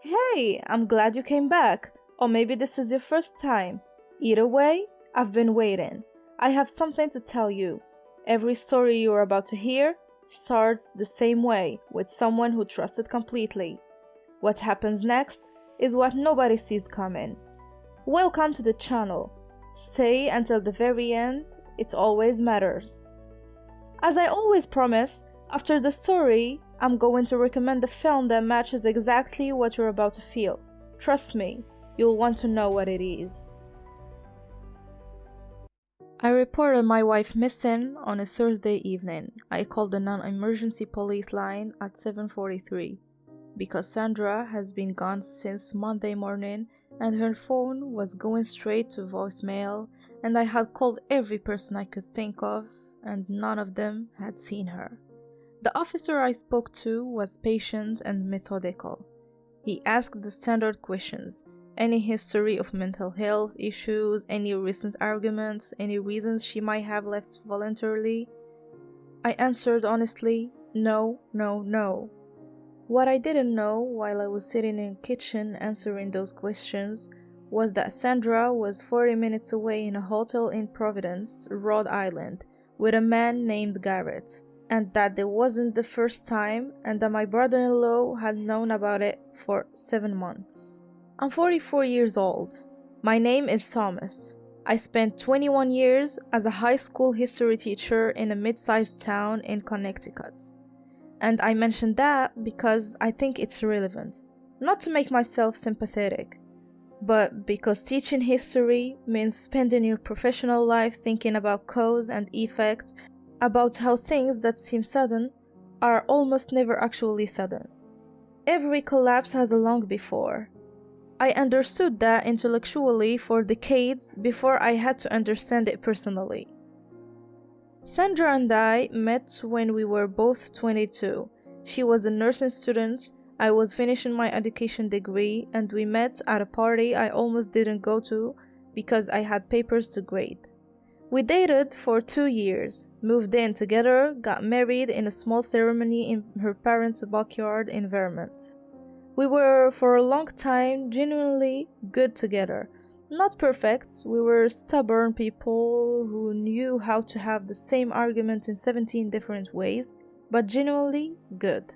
Hey, I'm glad you came back. Or maybe this is your first time. Either way, I've been waiting. I have something to tell you. Every story you're about to hear starts the same way, with someone who trusted completely. What happens next is what nobody sees coming. Welcome to the channel. Stay until the very end, it always matters. As I always promise, after the story, I'm going to recommend a film that matches exactly what you're about to feel. Trust me, you'll want to know what it is. I reported my wife missing on a Thursday evening. I called the non-emergency police line at 7:43 because Sandra has been gone since Monday morning and her phone was going straight to voicemail, and I had called every person I could think of and none of them had seen her. The officer I spoke to was patient and methodical. He asked the standard questions: any history of mental health issues, any recent arguments, any reasons she might have left voluntarily. I answered honestly, no, no, no. What I didn't know while I was sitting in the kitchen answering those questions was that Sandra was 40 minutes away in a hotel in Providence, Rhode Island, with a man named Garrett, and that it wasn't the first time, and that my brother-in-law had known about it for 7 months. I'm 44 years old. My name is Thomas. I spent 21 years as a high school history teacher in a mid-sized town in Connecticut. And I mention that because I think it's relevant, not to make myself sympathetic, but because teaching history means spending your professional life thinking about cause and effect, about how things that seem sudden are almost never actually sudden. Every collapse has a long before. I understood that intellectually for decades before I had to understand it personally. Sandra and I met when we were both 22. She was a nursing student, I was finishing my education degree, and we met at a party I almost didn't go to because I had papers to grade. We dated for 2 years, moved in together, got married in a small ceremony in her parents' backyard in Vermont. We were for a long time genuinely good together. Not perfect, we were stubborn people who knew how to have the same argument in 17 different ways, but genuinely good.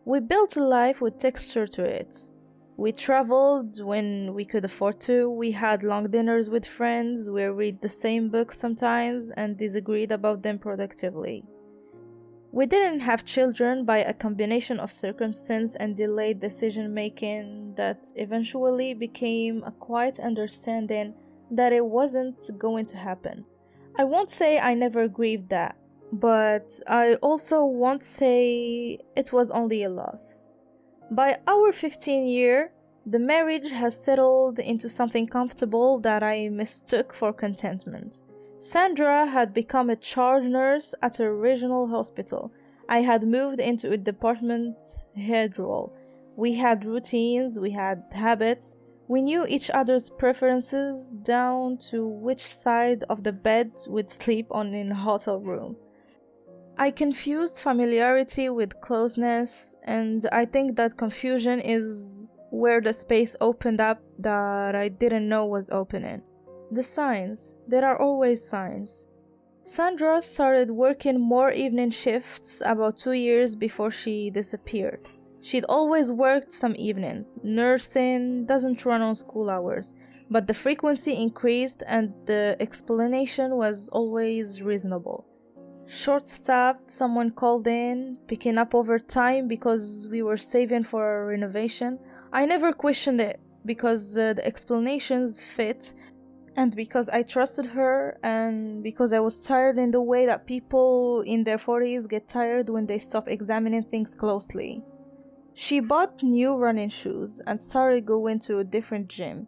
We built a life with texture to it. We traveled when we could afford to, we had long dinners with friends, we read the same books sometimes and disagreed about them productively. We didn't have children by a combination of circumstance and delayed decision-making that eventually became a quiet understanding that it wasn't going to happen. I won't say I never grieved that, but I also won't say it was only a loss. By our 15th year, the marriage has settled into something comfortable that I mistook for contentment. Sandra had become a charge nurse at a regional hospital. I had moved into a department head role. We had routines, we had habits. We knew each other's preferences down to which side of the bed we'd sleep on in a hotel room. I confused familiarity with closeness, and I think that confusion is where the space opened up that I didn't know was opening. The signs. There are always signs. Sandra started working more evening shifts about 2 years before she disappeared. She'd always worked some evenings. Nursing doesn't run on school hours, but the frequency increased and the explanation was always reasonable. Short-staffed, someone called in, picking up overtime because we were saving for a renovation. I never questioned it because the explanations fit, and because I trusted her, and because I was tired in the way that people in their 40s get tired when they stop examining things closely. She bought new running shoes and started going to a different gym,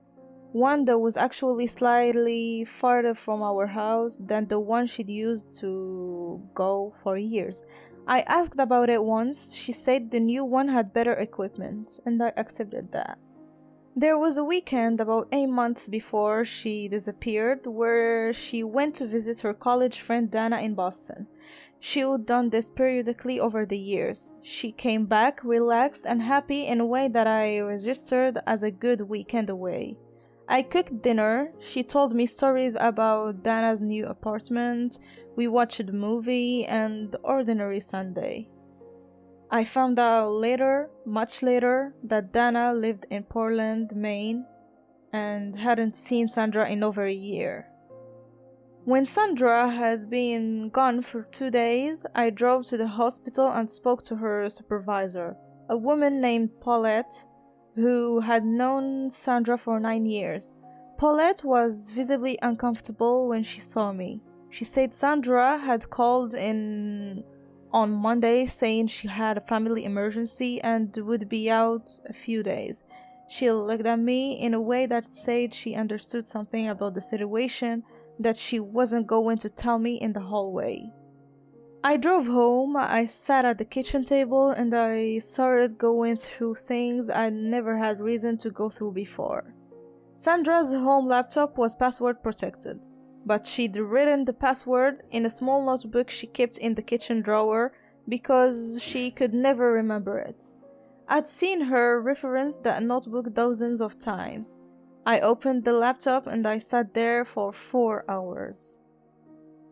one that was actually slightly farther from our house than the one she'd used to go for years. I asked about it once. She said the new one had better equipment, and I accepted that. There was a weekend about 8 months before she disappeared where she went to visit her college friend Dana in Boston. She would done this periodically over the years. She came back relaxed and happy in a way that I registered as a good weekend away. I cooked dinner, she told me stories about Dana's new apartment, we watched a movie, and ordinary Sunday. I found out later, much later, that Dana lived in Portland, Maine, and hadn't seen Sandra in over a year. When Sandra had been gone for 2 days, I drove to the hospital and spoke to her supervisor, a woman named Paulette, who had known Sandra for 9 years. Paulette was visibly uncomfortable when she saw me. She said Sandra had called in on Monday saying she had a family emergency and would be out a few days. She looked at me in a way that said she understood something about the situation that she wasn't going to tell me in the hallway. I drove home, I sat at the kitchen table, and I started going through things I'd never had reason to go through before. Sandra's home laptop was password protected, but she'd written the password in a small notebook she kept in the kitchen drawer because she could never remember it. I'd seen her reference that notebook dozens of times. I opened the laptop and I sat there for 4 hours.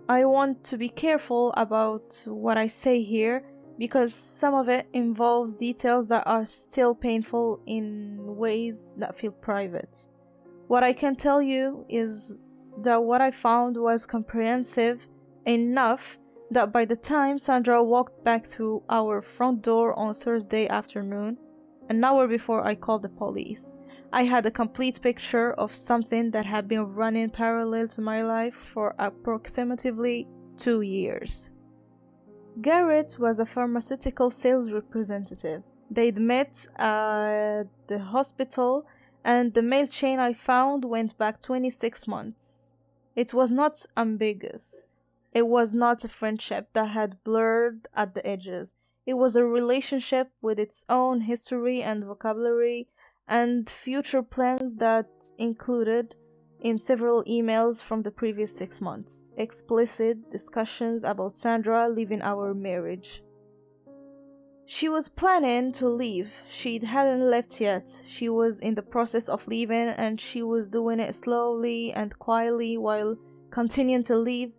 I want to be careful about what I say here because some of it involves details that are still painful in ways that feel private. What I can tell you is that what I found was comprehensive enough that by the time Sandra walked back through our front door on Thursday afternoon, an hour before I called the police, I had a complete picture of something that had been running parallel to my life for approximately 2 years. Garrett was a pharmaceutical sales representative. They'd met at the hospital, and the mail chain I found went back 26 months. It was not ambiguous. It was not a friendship that had blurred at the edges. It was a relationship with its own history and vocabulary and future plans that included, in several emails from the previous 6 months, explicit discussions about Sandra leaving our marriage. She was planning to leave. She hadn't left yet. She was in the process of leaving, and she was doing it slowly and quietly while continuing to live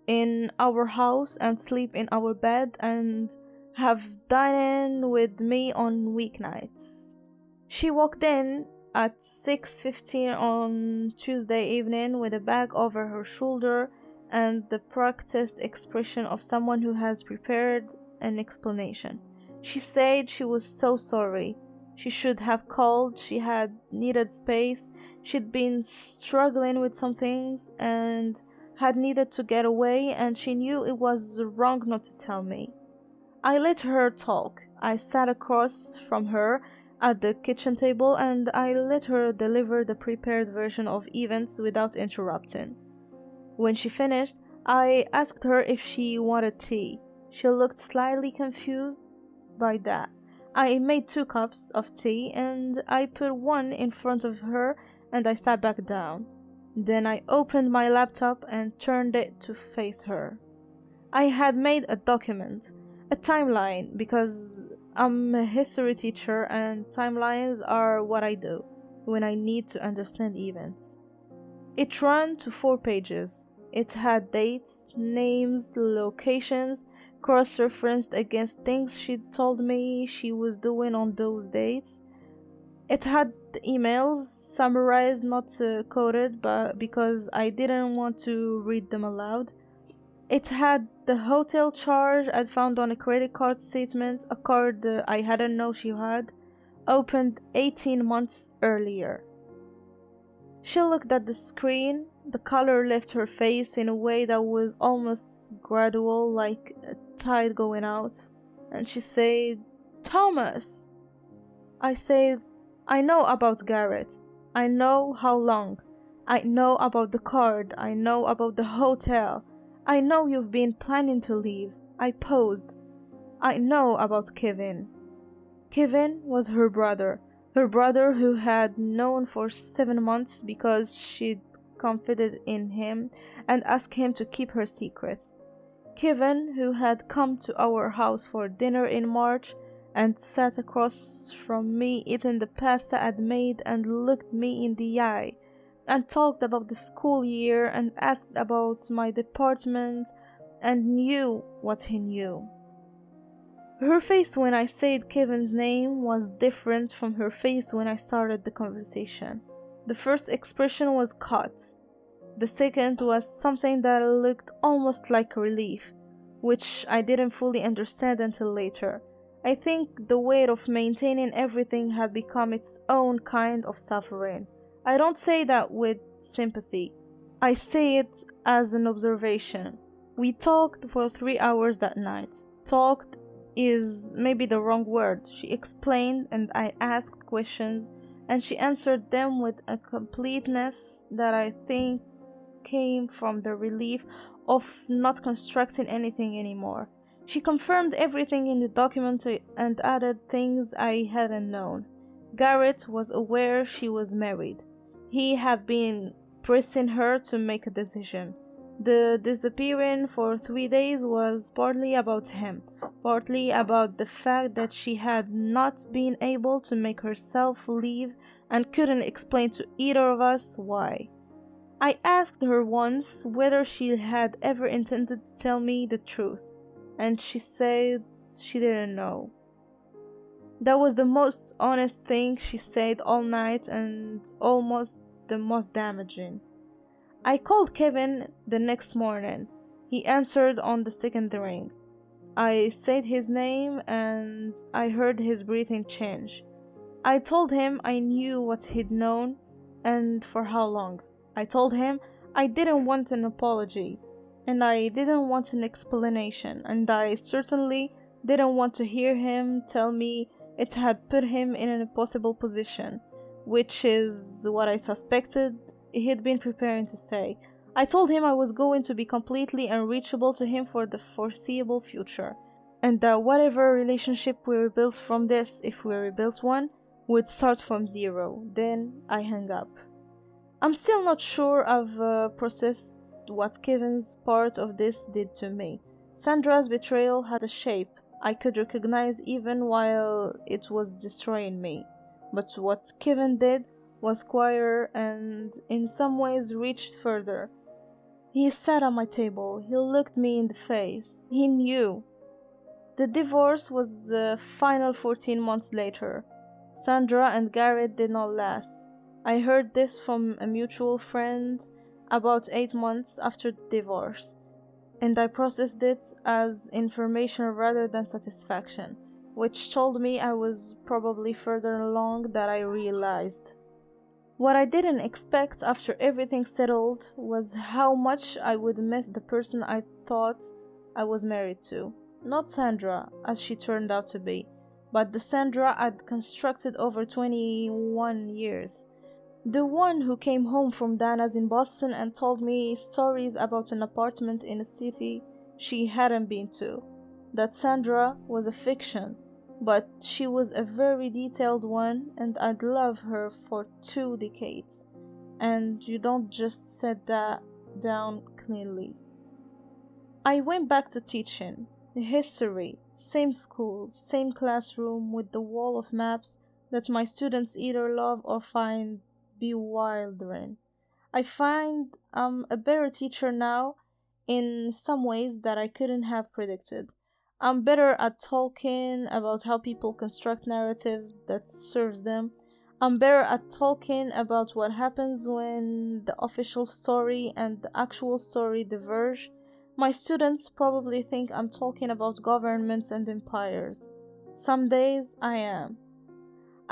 in our house and sleep in our bed and have dining with me on weeknights. She walked in at 6:15 on Tuesday evening with a bag over her shoulder and the practiced expression of someone who has prepared an explanation. She said she was so sorry. She should have called. She had needed space. She'd been struggling with some things and had needed to get away, and she knew it was wrong not to tell me. I let her talk. I sat across from her at the kitchen table and I let her deliver the prepared version of events without interrupting. When she finished, I asked her if she wanted tea. She looked slightly confused by that. I made 2 cups of tea and I put one in front of her and I sat back down. Then I opened my laptop and turned it to face her. I had made a document, a timeline, because I'm a history teacher and timelines are what I do when I need to understand events. It ran to 4 pages. It had dates, names, locations, cross-referenced against things she'd told me she was doing on those dates. It had the emails summarized, not coded, but because I didn't want to read them aloud. It had the hotel charge I'd found on a credit card statement, a card I hadn't known she had, opened 18 months earlier. She looked at the screen. The color left her face in a way that was almost gradual, like a tide going out, and she said, "Thomas!" I said, "I know about Garrett. I know how long. I know about the card. I know about the hotel. I know you've been planning to leave." I paused. "I know about Kevin." Kevin was her brother who had known for 7 months because she'd confided in him and asked him to keep her secret. Kevin, who had come to our house for dinner in March and sat across from me eating the pasta I'd made and looked me in the eye and talked about the school year and asked about my department and knew what he knew. Her face when I said Kevin's name was different from her face when I started the conversation. The first expression was caught. The second was something that looked almost like relief, which I didn't fully understand until later. I think the weight of maintaining everything had become its own kind of suffering. I don't say that with sympathy. I say it as an observation. We talked for 3 hours that night. Talked is maybe the wrong word. She explained and I asked questions and she answered them with a completeness that I think came from the relief of not constructing anything anymore. She confirmed everything in the document and added things I hadn't known. Garrett was aware she was married. He had been pressing her to make a decision. The disappearing for 3 days was partly about him, partly about the fact that she had not been able to make herself leave and couldn't explain to either of us why. I asked her once whether she had ever intended to tell me the truth, and she said she didn't know. That was the most honest thing she said all night and almost the most damaging. I called Kevin the next morning. He answered on the second ring. I said his name and I heard his breathing change. I told him I knew what he'd known and for how long. I told him I didn't want an apology and I didn't want an explanation and I certainly didn't want to hear him tell me it had put him in an impossible position, which is what I suspected he'd been preparing to say. I told him I was going to be completely unreachable to him for the foreseeable future, and that whatever relationship we rebuilt from this, if we rebuilt one, would start from zero. Then I hung up. I'm still not sure I've processed what Kevin's part of this did to me. Sandra's betrayal had a shape I could recognize even while it was destroying me. But what Kevin did was quieter and in some ways reached further. He sat at my table. He looked me in the face. He knew. The divorce was the final 14 months later. Sandra and Garrett did not last. I heard this from a mutual friend about 8 months after the divorce, and I processed it as information rather than satisfaction, which told me I was probably further along than I realized. What I didn't expect after everything settled was how much I would miss the person I thought I was married to. Not Sandra, as she turned out to be, but the Sandra I'd constructed over 21 years. The one who came home from Dana's in Boston and told me stories about an apartment in a city she hadn't been to. That Sandra was a fiction, but she was a very detailed one and I'd love her for 2 decades. And you don't just set that down cleanly. I went back to teaching. History, same school, same classroom with the wall of maps that my students either love or find bewildering. I find I'm a better teacher now in some ways that I couldn't have predicted. I'm better at talking about how people construct narratives that serves them. I'm better at talking about what happens when the official story and the actual story diverge. My students probably think I'm talking about governments and empires. Some days I am.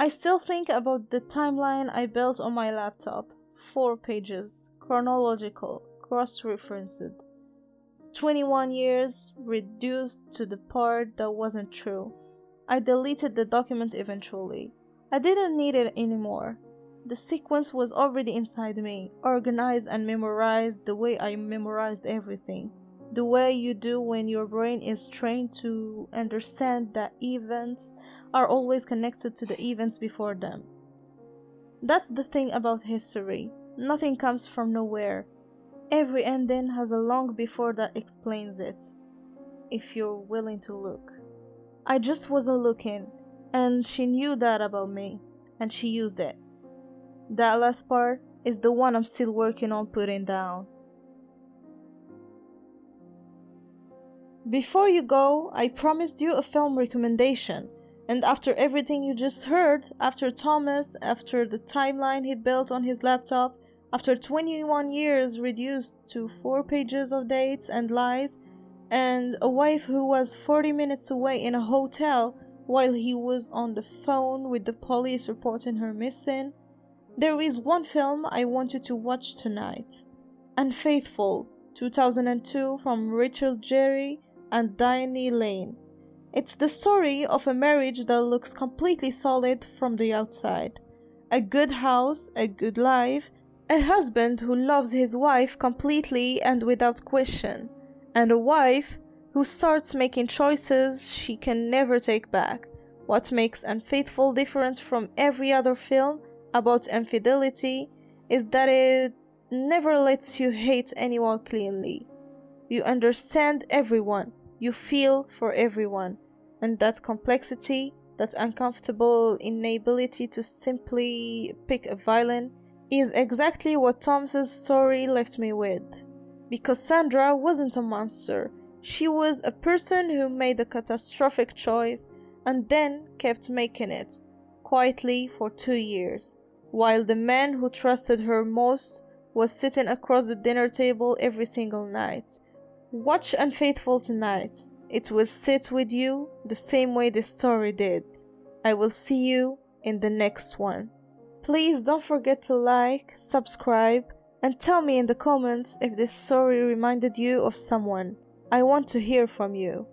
I still think about the timeline I built on my laptop. 4 pages, chronological, cross-referenced. 21 years reduced to the part that wasn't true. I deleted the document eventually. I didn't need it anymore. The sequence was already inside me, organized and memorized the way I memorized everything. The way you do when your brain is trained to understand that events are always connected to the events before them. That's the thing about history. Nothing comes from nowhere. Every ending has a long before that explains it. if you're willing to look. I just wasn't looking, and she knew that about me, and she used it. That last part is the one I'm still working on putting down. Before you go, I promised you a film recommendation, and after everything you just heard, after Thomas, after the timeline he built on his laptop, after 21 years reduced to 4 pages of dates and lies, and a wife who was 40 minutes away in a hotel while he was on the phone with the police reporting her missing, there is one film I want you to watch tonight. Unfaithful, 2002, from Rachel Jerry and Diane Lane. It's the story of a marriage that looks completely solid from the outside. A good house, a good life, a husband who loves his wife completely and without question, and a wife who starts making choices she can never take back. What makes Unfaithful different from every other film about infidelity is that it never lets you hate anyone cleanly. You understand everyone, you feel for everyone, and that complexity, that uncomfortable inability to simply pick a villain, is exactly what Tom's story left me with. Because Sandra wasn't a monster, she was a person who made a catastrophic choice and then kept making it, quietly for 2 years, while the man who trusted her most was sitting across the dinner table every single night. Watch Unfaithful tonight. It will sit with you the same way this story did. I will see you in the next one. Please don't forget to like, subscribe, and tell me in the comments if this story reminded you of someone. I want to hear from you.